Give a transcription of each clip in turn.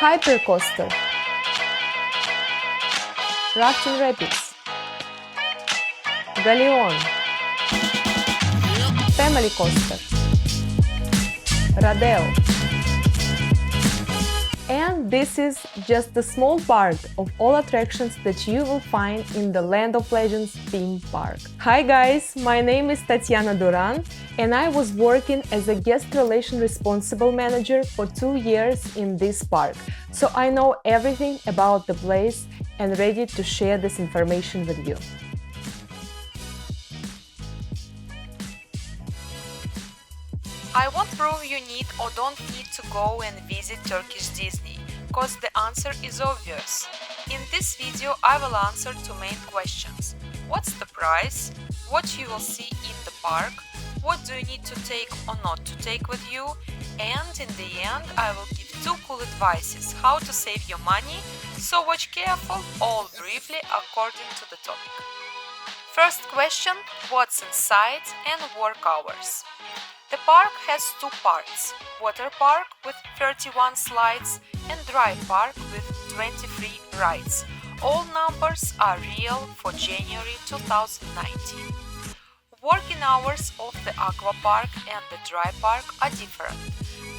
Hypercoaster, Rafting Rapids, Galeon, Family Coaster, Rodeo. And this is just a small part of all attractions that you will find in the Land of Legends theme park. Hi guys, my name is Tatiana Duran and I was working as a guest relation responsible manager for 2 years in this park. So I know everything about the place and ready to share this information with you. I won't prove you need or don't need to go and visit Turkish Disney, cause the answer is obvious. In this video I will answer 2 main questions. What's the price? What you will see in the park? What do you need to take or not to take with you? And in the end I will give 2 cool advices how to save your money, so watch careful, all briefly according to the topic. First question, what's inside and work hours? The park has 2 parts, water park with 31 slides and dry park with 23 rides. All numbers are real for January 2019. Working hours of the aqua park and the dry park are different.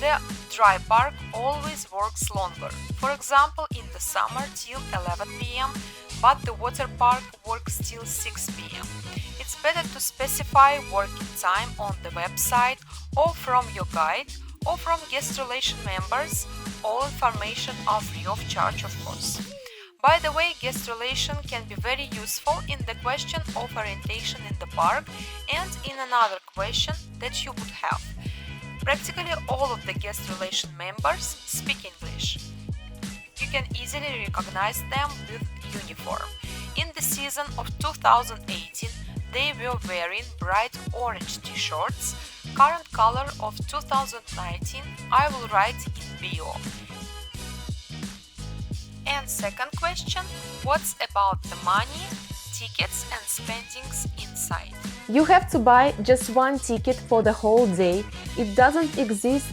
The dry park always works longer, for example in the summer till 11 p.m, but the water park works till 6 p.m. It's better to specify working time on the website or from your guide or from guest relation members. All information are free of charge, of course. By the way, guest relation can be very useful in the question of orientation in the park and in another question that you would have. Practically all of the guest relation members speak English. You can easily recognize them with uniform. In the season of 2018, they were wearing bright orange t-shirts. Current color of 2019 I will write in bio. And second question, what's about the money, tickets and spendings inside? You have to buy just one ticket for the whole day. It doesn't exist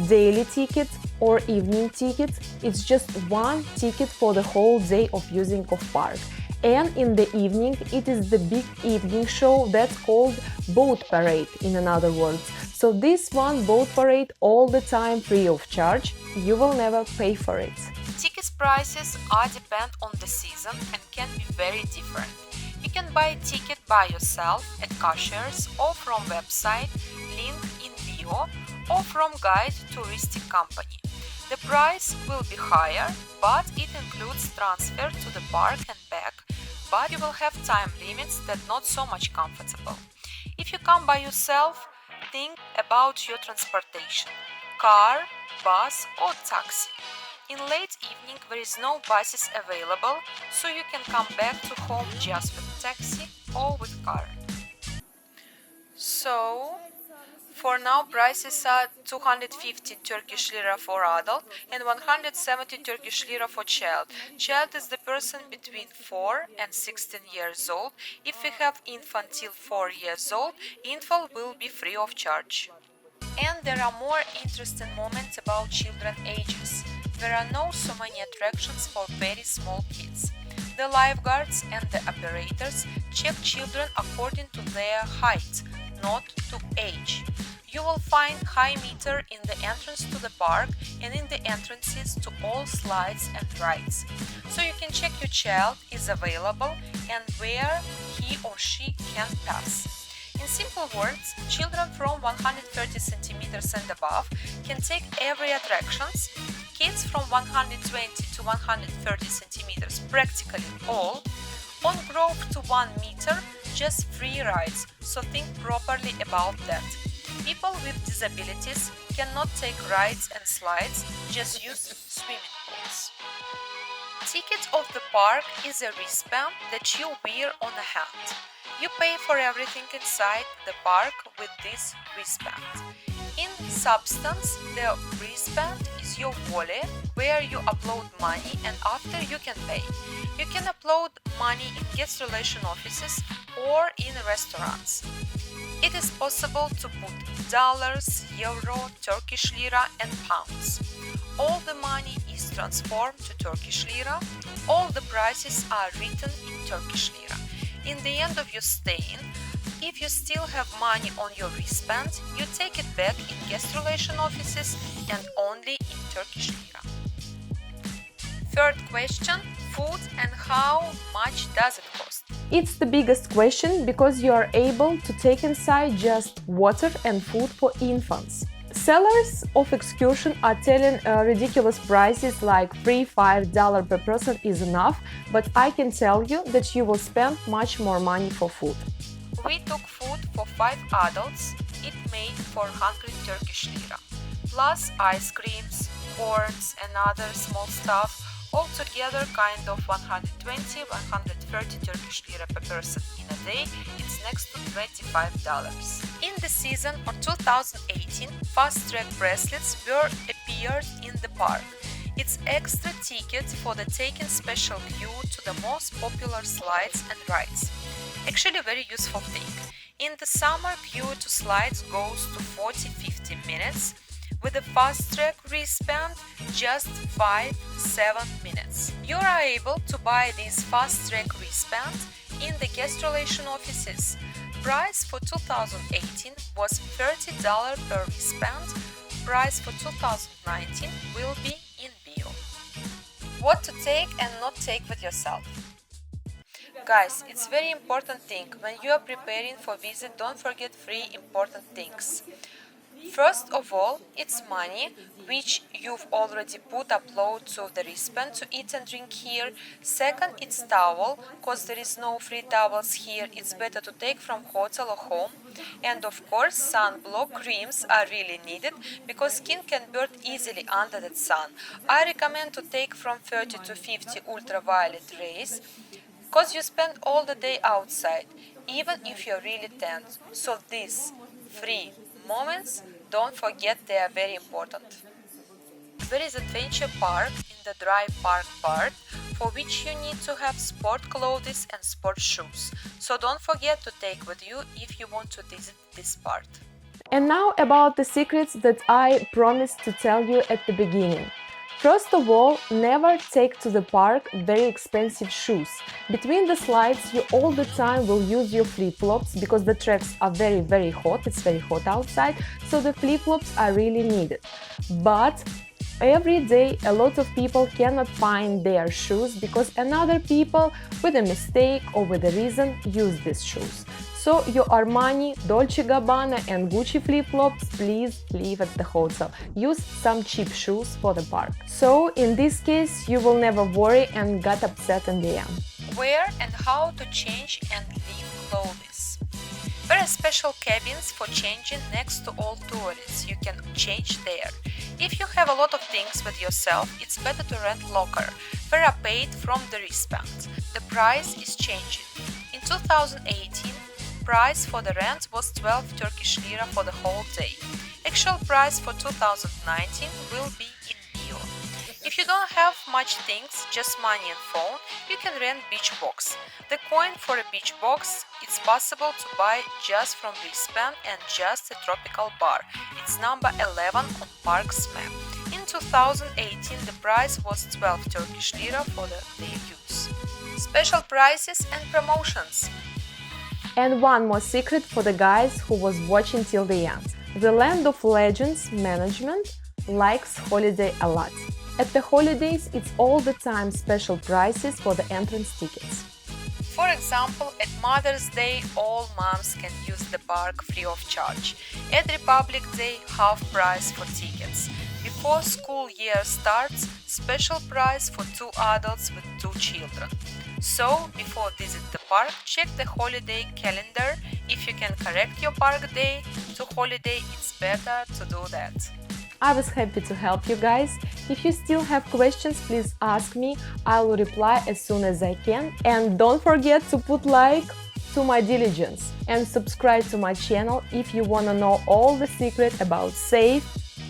daily ticket or evening ticket. It's just one ticket for the whole day of using of park. And in the evening, it is the big evening show that's called Boat Parade, in other words. So this one boat parade all the time free of charge. You will never pay for it. Ticket prices are depend on the season and can be very different. You can buy a ticket by yourself at cashiers or from website, link in bio, or from guide touristic company. The price will be higher, but it includes transfer to the park and back, but you will have time limits that not so much comfortable. If you come by yourself, think about your transportation, car, bus or taxi. In late evening there is no buses available, so you can come back to home just with taxi or with car. So, for now prices are 250 Turkish lira for adult and 170 Turkish lira for child. Child is the person between 4 and 16 years old. If we have infant till 4 years old, infant will be free of charge. And there are more interesting moments about children ages. There are no so many attractions for very small kids. The lifeguards and the operators check children according to their height, not to age. You will find high meter in the entrance to the park and in the entrances to all slides and rides. So you can check your child is available and where he or she can pass. In simple words, children from 130 centimeters and above can take every attractions. Kids from 120 to 130 centimeters, practically all. On growth to 1 meter, just free rides, so think properly about that. People with disabilities cannot take rides and slides, just use swimming pools. Ticket of the park is a wristband that you wear on a hand. You pay for everything inside the park with this wristband. In substance, the wristband is your wallet where you upload money and after you can pay. You can upload money in guest relation offices or in restaurants. It is possible to put dollars, euro, Turkish lira and pounds. All the money is transformed to Turkish lira. All the prices are written in Turkish lira. In the end of your staying, if you still have money on your wristband, you take it back in guest relation offices and only in Turkish lira. Third question, food and how much does it cost? It's the biggest question because you are able to take inside just water and food for infants. Sellers of excursion are telling ridiculous prices like $3–5 per person is enough, but I can tell you that you will spend much more money for food. We took food for 5 adults, it made 400 Turkish lira, plus ice creams, corns and other small stuff, altogether kind of 120–130 Turkish lira per person in a day, it's next to $25. In the season of 2018, fast track bracelets were appeared in the park. It's extra ticket for the taking special view to the most popular slides and rides. Actually very useful thing. In the summer, view to slides goes to 40–50 minutes. With a fast track wristband, just 5–7 minutes. You are able to buy this fast track wristband in the guest relation offices. Price for 2018 was $30 per wristband. Price for 2019 will be in bio. What to take and not take with yourself? Guys, it's very important thing. When you are preparing for visit, don't forget 3 important things. First of all, it's money, which you've already upload to the wristband to eat and drink here. Second, it's towel, cause there is no free towels here, it's better to take from hotel or home. And of course, sunblock creams are really needed, because skin can burn easily under the sun. I recommend to take from 30 to 50 ultraviolet rays, cause you spend all the day outside, even if you're really tense. So these 3 moments, don't forget, they are very important. There is adventure park in the dry park part, for which you need to have sport clothes and sport shoes. So don't forget to take with you if you want to visit this part. And now about the secrets that I promised to tell you at the beginning. First of all, never take to the park very expensive shoes. Between the slides, you all the time will use your flip-flops because the tracks are very hot, it's very hot outside, so the flip-flops are really needed. But every day a lot of people cannot find their shoes because another people with a mistake or with a reason use these shoes. So your Armani, Dolce & Gabbana and Gucci flip-flops please leave at the hotel. Use some cheap shoes for the park. So in this case you will never worry and get upset in the end. Where and how to change and leave clothes. There are special cabins for changing next to all toilets. You can change there. If you have a lot of things with yourself, it's better to rent locker. They are paid from the wristband. The price is changing. In 2018, price for the rent was 12 Turkish lira for the whole day. Actual price for 2019 will be in bio. If you don't have much things, just money and phone, you can rent beach box. The coin for a beach box, it's possible to buy just from wristband and just a tropical bar. It's number 11 on Park's map. In 2018 the price was 12 Turkish lira for the day use. Special prices and promotions. And one more secret for the guys who was watching till the end. The Land of Legends management likes holiday a lot. At the holidays, it's all the time special prices for the entrance tickets. For example, at Mother's Day, all moms can use the park free of charge. At Republic Day, half price for tickets. Before school year starts, special price for 2 adults with 2 children. So, before visit the park, check the holiday calendar. If you can correct your park day to holiday, it's better to do that. I was happy to help you guys. If you still have questions, please ask me. I will reply as soon as I can. And don't forget to put like to my diligence and subscribe to my channel if you want to know all the secrets about safe,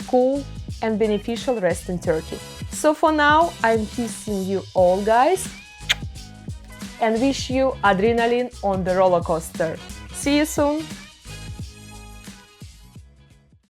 cool and beneficial rest in Turkey. So for now, I'm kissing you all guys and wish you adrenaline on the roller coaster. See you soon!